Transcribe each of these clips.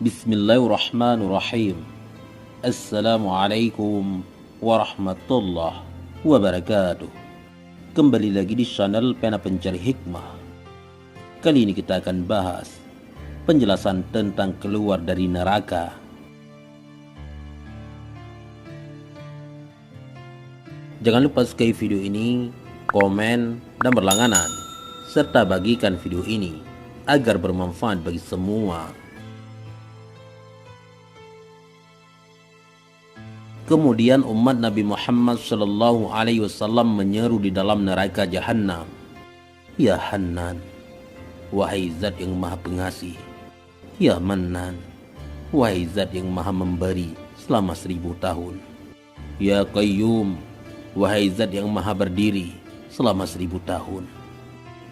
Bismillahirrahmanirrahim. Assalamualaikum warahmatullahi wabarakatuh. Kembali lagi di channel Pena Pencari Hikmah. Kali ini kita akan bahas penjelasan tentang keluar dari neraka. Jangan lupa subscribe video ini, komen, dan berlangganan, serta bagikan video ini agar bermanfaat bagi semua. Kemudian umat Nabi Muhammad SAW menyeru di dalam neraka Jahannam, "Ya Hannan, wahai zat yang maha pengasih. Ya Mannan, wahai zat yang maha memberi selama 1000 tahun. Ya Qayyum, wahai zat yang maha berdiri selama 1000 tahun.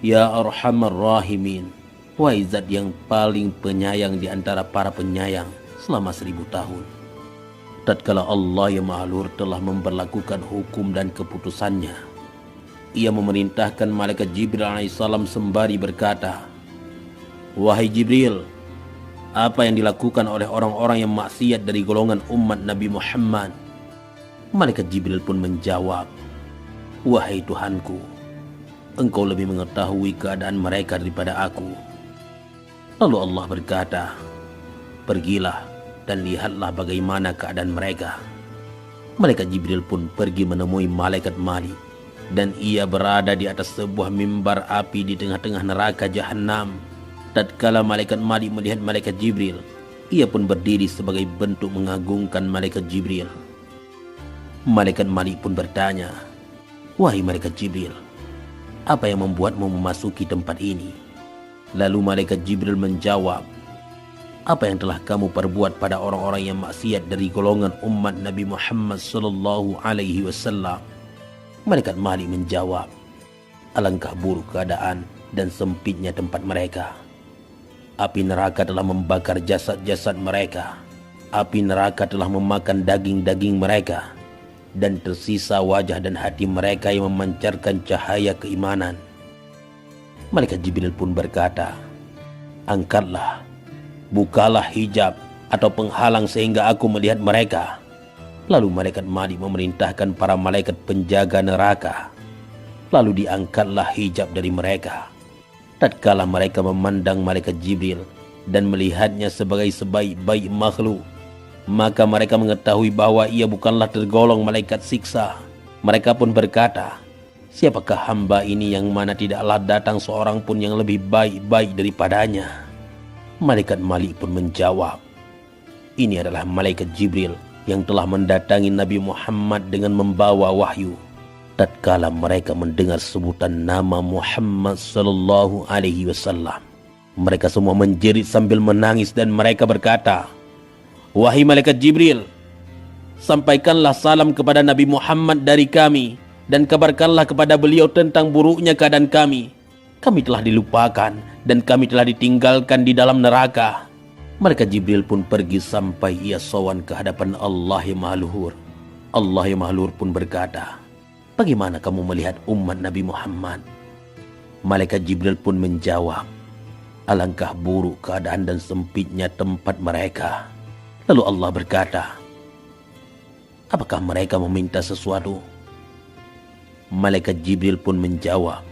Ya Arhamar Rahimin, wahai zat yang paling penyayang di antara para penyayang selama 1000 tahun. Tatkala Allah yang Maha Luhur telah memberlakukan hukum dan keputusannya, Ia memerintahkan malaikat Jibril alaihissalam sembari berkata, "Wahai Jibril, apa yang dilakukan oleh orang-orang yang maksiat dari golongan umat Nabi Muhammad?" Malaikat Jibril pun menjawab, "Wahai Tuhanku, Engkau lebih mengetahui keadaan mereka daripada aku." Lalu Allah berkata, "Pergilah dan lihatlah bagaimana keadaan mereka." Malaikat Jibril pun pergi menemui malaikat Malik, dan ia berada di atas sebuah mimbar api di tengah-tengah neraka Jahannam. Tatkala malaikat Malik melihat malaikat Jibril, ia pun berdiri sebagai bentuk mengagungkan malaikat Jibril. Malaikat Malik pun bertanya, "Wahai malaikat Jibril, apa yang membuatmu memasuki tempat ini?" Lalu malaikat Jibril menjawab, "Apa yang telah kamu perbuat pada orang-orang yang maksiat dari golongan umat Nabi Muhammad SAW?" Malaikat Malik menjawab, "Alangkah buruk keadaan dan sempitnya tempat mereka. Api neraka telah membakar jasad-jasad mereka. Api neraka telah memakan daging-daging mereka, dan tersisa wajah dan hati mereka yang memancarkan cahaya keimanan." Malaikat Jibril pun berkata, "Angkatlah, bukalah hijab atau penghalang sehingga aku melihat mereka." Lalu malaikat Malik memerintahkan para malaikat penjaga neraka. Lalu diangkatlah hijab dari mereka. Tatkala mereka memandang malaikat Jibril dan melihatnya sebagai sebaik-baik makhluk, maka mereka mengetahui bahwa ia bukanlah tergolong malaikat siksa. Mereka pun berkata, "Siapakah hamba ini yang mana tidaklah datang seorang pun yang lebih baik-baik daripadanya?" Malaikat Malik pun menjawab, "Ini adalah malaikat Jibril yang telah mendatangi Nabi Muhammad dengan membawa wahyu." Tatkala mereka mendengar sebutan nama Muhammad sallallahu alaihi wasallam, mereka semua menjerit sambil menangis dan mereka berkata, "Wahai malaikat Jibril, sampaikanlah salam kepada Nabi Muhammad dari kami dan kabarkanlah kepada beliau tentang buruknya keadaan kami. Kami telah dilupakan dan kami telah ditinggalkan di dalam neraka." Malaikat Jibril pun pergi sampai ia sowan ke hadapan Allah yang Maha Luhur. Allah yang Maha Luhur pun berkata, "Bagaimana kamu melihat umat Nabi Muhammad?" Malaikat Jibril pun menjawab, "Alangkah buruk keadaan dan sempitnya tempat mereka." Lalu Allah berkata, "Apakah mereka meminta sesuatu?" Malaikat Jibril pun menjawab,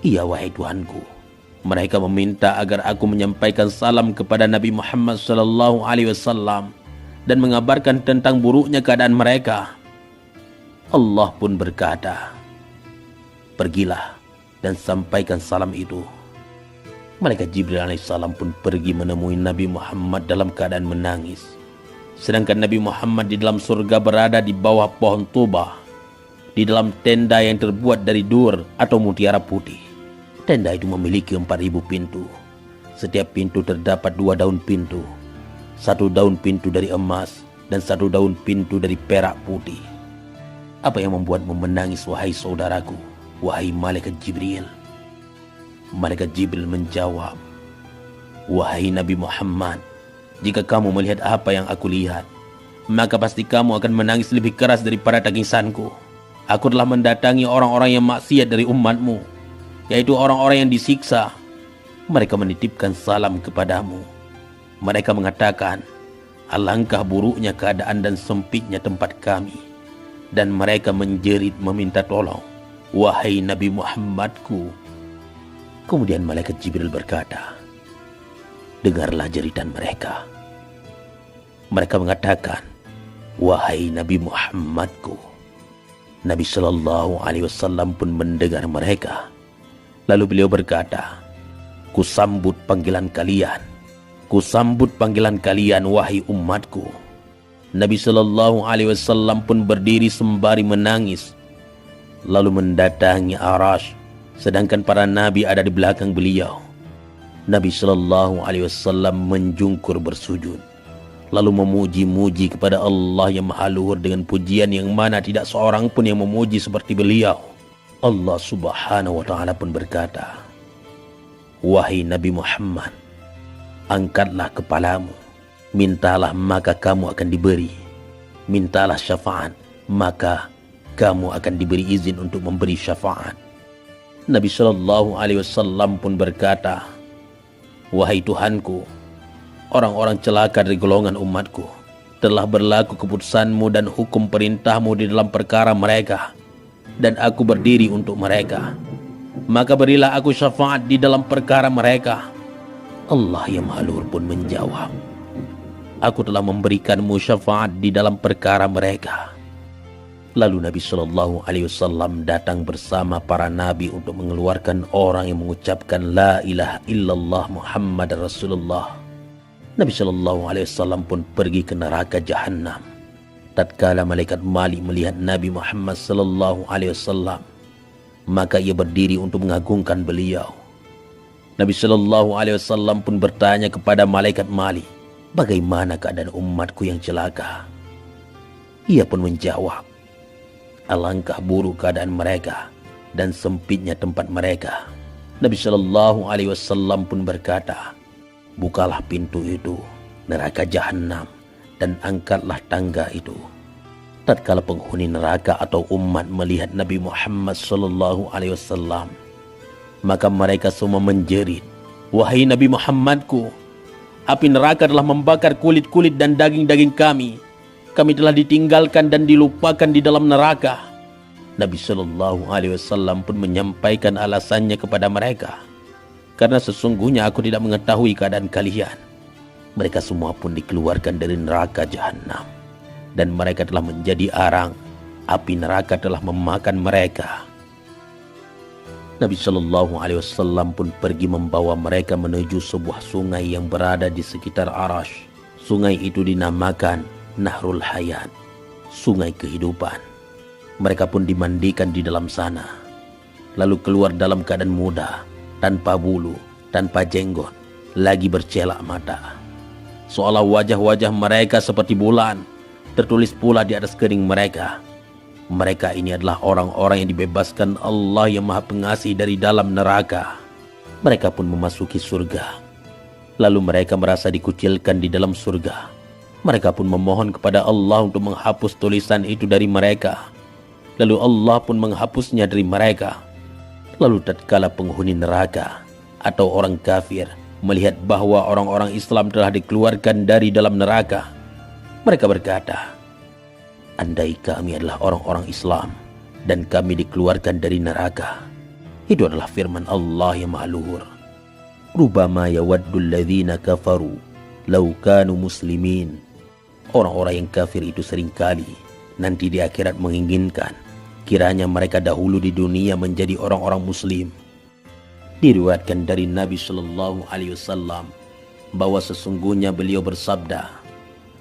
"Iya wahai Tuhanku, mereka meminta agar aku menyampaikan salam kepada Nabi Muhammad SAW dan mengabarkan tentang buruknya keadaan mereka." Allah pun berkata, "Pergilah dan sampaikan salam itu." Malaikat Jibril alaihissalam pun pergi menemui Nabi Muhammad dalam keadaan menangis. Sedangkan Nabi Muhammad di dalam surga berada di bawah pohon Tuba, di dalam tenda yang terbuat dari dur atau mutiara putih. Tenda itu memiliki 4000 pintu. Setiap pintu terdapat 2 daun pintu. 1 daun pintu dari emas dan 1 daun pintu dari perak putih. Apa yang membuatmu menangis wahai saudaraku, wahai malaikat Jibril? Malaikat Jibril menjawab, "Wahai Nabi Muhammad, jika kamu melihat apa yang aku lihat, maka pasti kamu akan menangis lebih keras daripada tangisanku. Aku telah mendatangi orang-orang yang maksiat dari umatmu, yaitu orang-orang yang disiksa. Mereka menitipkan salam kepadamu. Mereka mengatakan, alangkah buruknya keadaan dan sempitnya tempat kami. Dan mereka menjerit meminta tolong, wahai Nabi Muhammadku. Kemudian malaikat Jibril berkata, dengarlah jeritan mereka. Mereka mengatakan, wahai Nabi Muhammadku. Nabi Shallallahu Alaihi Wasallam pun mendengar mereka. Lalu beliau berkata, kusambut panggilan kalian. Kusambut panggilan kalian, wahai umatku. Nabi Shallallahu Alaihi Wasallam pun berdiri sembari menangis, lalu mendatangi Arash, sedangkan para nabi ada di belakang beliau. Nabi Shallallahu Alaihi Wasallam menjungkur bersujud, lalu memuji-muji kepada Allah yang Maha Luhur dengan pujian yang mana tidak seorang pun yang memuji seperti beliau. Allah Subhanahu wa Ta'ala pun berkata, wahai Nabi Muhammad, angkatlah kepalamu, mintalah maka kamu akan diberi, mintalah syafaat maka kamu akan diberi izin untuk memberi syafaat. Nabi Shallallahu Alaihi Wasallam pun berkata, wahai Tuhanku, orang-orang celaka dari golongan umatku, telah berlaku keputusanmu dan hukum perintahmu di dalam perkara mereka, dan aku berdiri untuk mereka. Maka berilah aku syafaat di dalam perkara mereka. Allah yang Maha Luhur pun menjawab, aku telah memberikanmu syafaat di dalam perkara mereka. Lalu Nabi Shallallahu Alaihi Wasallam datang bersama para nabi untuk mengeluarkan orang yang mengucapkan la ilaha illallah Muhammad Rasulullah. Nabi Shallallahu Alaihi Wasallam pun pergi ke neraka Jahannam. Tatkala malaikat Malik melihat Nabi Muhammad Shallallahu Alaihi Wasallam, maka ia berdiri untuk mengagungkan beliau. Nabi Shallallahu Alaihi Wasallam pun bertanya kepada malaikat Malik, bagaimana keadaan umatku yang celaka? Ia pun menjawab, alangkah buruk keadaan mereka dan sempitnya tempat mereka. Nabi Shallallahu Alaihi Wasallam pun berkata, bukalah pintu itu, neraka Jahannam, dan angkatlah tangga itu. Tatkala penghuni neraka atau umat melihat Nabi Muhammad Sallallahu Alaihi Wasallam, maka mereka semua menjerit, wahai Nabi Muhammadku, api neraka telah membakar kulit-kulit dan daging-daging kami. Kami telah ditinggalkan dan dilupakan di dalam neraka. Nabi Sallallahu Alaihi Wasallam pun menyampaikan alasannya kepada mereka, karena sesungguhnya aku tidak mengetahui keadaan kalian. Mereka semua pun dikeluarkan dari neraka Jahannam, dan mereka telah menjadi arang. Api neraka telah memakan mereka. Nabi Shallallahu Alaihi Wasallam pun pergi membawa mereka menuju sebuah sungai yang berada di sekitar Arash. Sungai itu dinamakan Nahrul Hayat, sungai kehidupan. Mereka pun dimandikan di dalam sana, lalu keluar dalam keadaan muda, tanpa bulu, tanpa jenggot, lagi bercelak mata. Seolah wajah-wajah mereka seperti bulan, tertulis pula di atas kening mereka, mereka ini adalah orang-orang yang dibebaskan Allah yang Maha Pengasih dari dalam neraka. Mereka pun memasuki surga. Lalu mereka merasa dikucilkan di dalam surga. Mereka pun memohon kepada Allah untuk menghapus tulisan itu dari mereka. Lalu Allah pun menghapusnya dari mereka. Lalu tatkala penghuni neraka atau orang kafir melihat bahwa orang-orang Islam telah dikeluarkan dari dalam neraka, mereka berkata, andai kami adalah orang-orang Islam dan kami dikeluarkan dari neraka. Itu adalah firman Allah yang Maha Luhur. Rubama yawaddul ladzina kafaru law kanu muslimin. Orang-orang yang kafir itu seringkali nanti di akhirat menginginkan kiranya mereka dahulu di dunia menjadi orang-orang muslim. Diriwayatkan dari Nabi Shallallahu Alaihi Wasallam bahwa sesungguhnya beliau bersabda,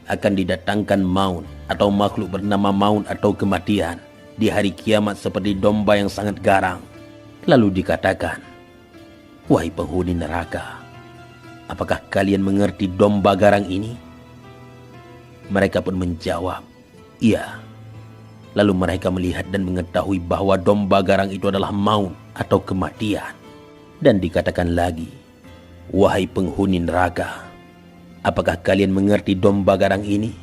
akan didatangkan maut atau makhluk bernama maut atau kematian di hari kiamat seperti domba yang sangat garang. Lalu dikatakan, wahai penghuni neraka, apakah kalian mengerti domba garang ini? Mereka pun menjawab, iya. Lalu mereka melihat dan mengetahui bahwa domba garang itu adalah maut atau kematian. Dan dikatakan lagi, wahai penghuni neraka, apakah kalian mengerti domba garang ini?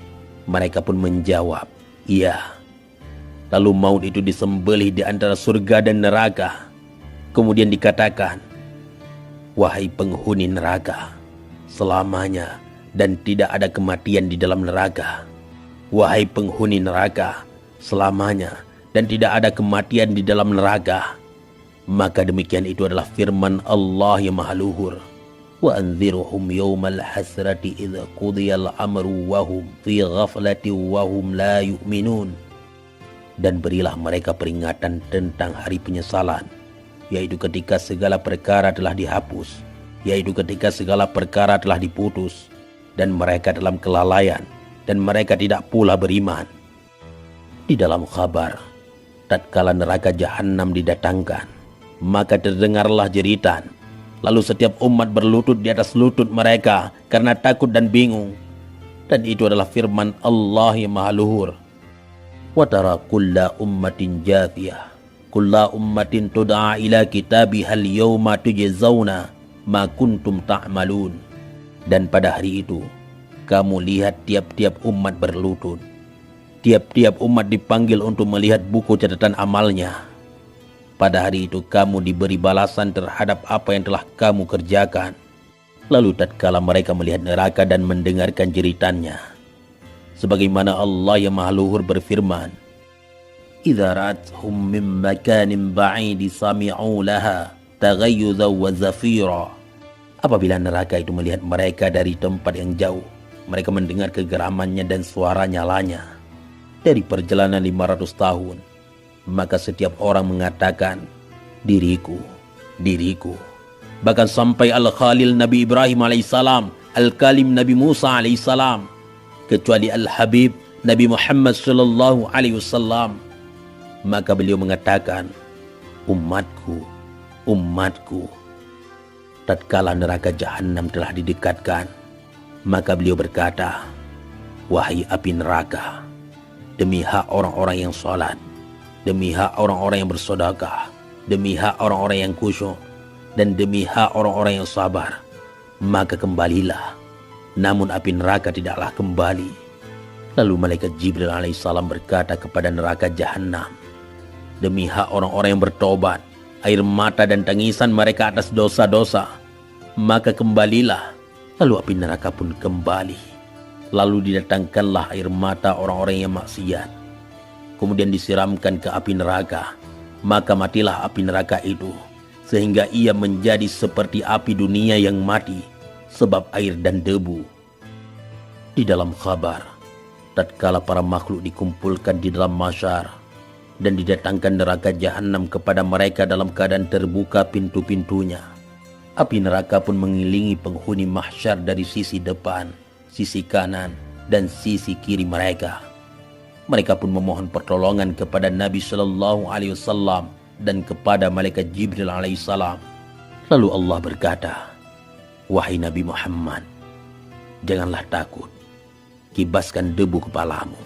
Mereka pun menjawab, iya. Lalu maut itu disembelih di antara surga dan neraka. Kemudian dikatakan, wahai penghuni neraka, selamanya dan tidak ada kematian di dalam neraka. Wahai penghuni neraka, selamanya dan tidak ada kematian di dalam neraka. Maka demikian itu adalah firman Allah yang maha luhur. Wa anzirhum yawmal hasrati idza qudiyal amru wa hum fi ghaflati wa hum la yu'minun. Dan berilah mereka peringatan tentang hari penyesalan, yaitu ketika segala perkara telah dihapus, yaitu ketika segala perkara telah diputus, dan mereka dalam kelalaian, dan mereka tidak pula beriman. Di dalam khabar, tatkala neraka jahanam didatangkan, maka terdengarlah jeritan. Lalu setiap umat berlutut di atas lutut mereka karena takut dan bingung. Dan itu adalah firman Allah yang maha luhur. Wa tara kulla ummatin jathiyah, kulla ummatin tud'a ila kitabihal yawma tujzauna ma kuntum ta'malun. Dan pada hari itu, kamu lihat tiap-tiap umat berlutut. Tiap-tiap umat dipanggil untuk melihat buku catatan amalnya. Pada hari itu kamu diberi balasan terhadap apa yang telah kamu kerjakan. Lalu tatkala mereka melihat neraka dan mendengarkan jeritannya, sebagaimana Allah yang maha luhur berfirman, idza ra'athum min makanin ba'id sami'u laha taghayyuzan wa zafira. Apabila neraka itu melihat mereka dari tempat yang jauh, mereka mendengar kegeramannya dan suara nyalanya. Dari perjalanan 500 tahun, maka setiap orang mengatakan, diriku, diriku. Bahkan sampai Al-Khalil Nabi Ibrahim alaihissalam, Al-Kalim Nabi Musa alaihissalam, kecuali Al-Habib Nabi Muhammad sallallahu alaihi wasallam. Maka beliau mengatakan, umatku, umatku. Tatkala neraka jahanam telah didekatkan, maka beliau berkata, wahai api neraka, demi hak orang-orang yang sholat, demi hak orang-orang yang bersedekah, demi hak orang-orang yang khusyuk, dan demi hak orang-orang yang sabar, maka kembalilah. Namun api neraka tidaklah kembali. Lalu malaikat Jibril alaihissalam berkata kepada neraka jahanam, demi hak orang-orang yang bertobat, air mata dan tangisan mereka atas dosa-dosa, maka kembalilah. Lalu api neraka pun kembali. Lalu didatangkanlah air mata orang-orang yang maksiat, kemudian disiramkan ke api neraka, maka matilah api neraka itu, sehingga ia menjadi seperti api dunia yang mati sebab air dan debu. Di dalam khabar, tatkala para makhluk dikumpulkan di dalam mahsyar dan didatangkan neraka jahanam kepada mereka dalam keadaan terbuka pintu-pintunya, api neraka pun mengiringi penghuni mahsyar dari sisi depan, sisi kanan, dan sisi kiri mereka. Mereka pun memohon pertolongan kepada Nabi Shallallahu Alaihi Wasallam dan kepada malaikat Jibril Alaihissalam. Lalu Allah berkata, wahai Nabi Muhammad, janganlah takut, kibaskan debu kepalamu.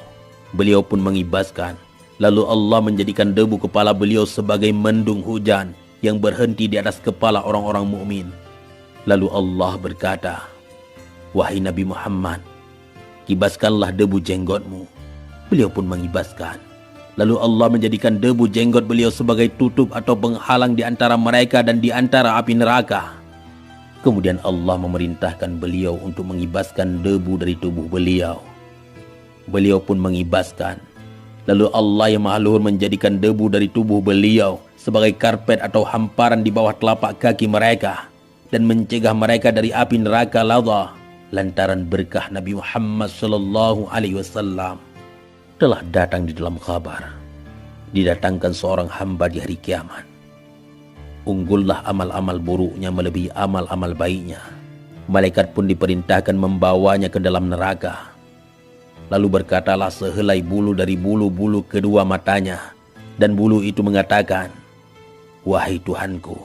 Beliau pun mengibaskan. Lalu Allah menjadikan debu kepala beliau sebagai mendung hujan yang berhenti di atas kepala orang-orang mukmin. Lalu Allah berkata, wahai Nabi Muhammad, kibaskanlah debu jenggotmu. Beliau pun mengibaskan. Lalu Allah menjadikan debu jenggot beliau sebagai tutup atau penghalang di antara mereka dan di antara api neraka. Kemudian Allah memerintahkan beliau untuk mengibaskan debu dari tubuh beliau. Beliau pun mengibaskan. Lalu Allah yang maha luhur menjadikan debu dari tubuh beliau sebagai karpet atau hamparan di bawah telapak kaki mereka dan mencegah mereka dari api neraka ladha lantaran berkah Nabi Muhammad sallallahu alaihi wasallam. Telah datang di dalam khabar, didatangkan seorang hamba di hari kiamat. Unggullah amal-amal buruknya melebihi amal-amal baiknya. Malaikat pun diperintahkan membawanya ke dalam neraka. Lalu berkatalah sehelai bulu dari bulu-bulu kedua matanya, dan bulu itu mengatakan, wahai Tuhanku,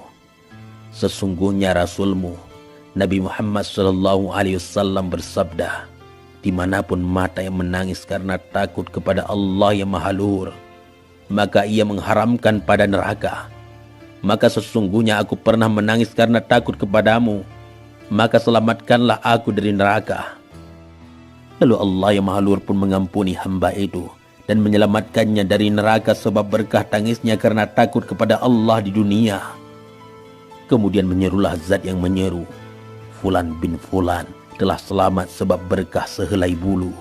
sesungguhnya Rasulmu Nabi Muhammad SAW bersabda, dimanapun mata yang menangis karena takut kepada Allah yang maha luhur, maka ia mengharamkan pada neraka. Maka sesungguhnya aku pernah menangis karena takut kepadamu, maka selamatkanlah aku dari neraka. Lalu Allah yang maha luhur pun mengampuni hamba itu dan menyelamatkannya dari neraka sebab berkah tangisnya karena takut kepada Allah di dunia. Kemudian menyerulah zat yang menyeru, Fulan bin Fulan, telah selamat sebab berkah sehelai bulu.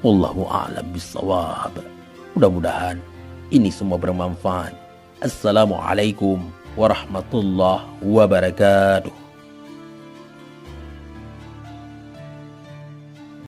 Wallahu a'lam bissawab. Mudah-mudahan ini semua bermanfaat. Assalamualaikum warahmatullahi wabarakatuh.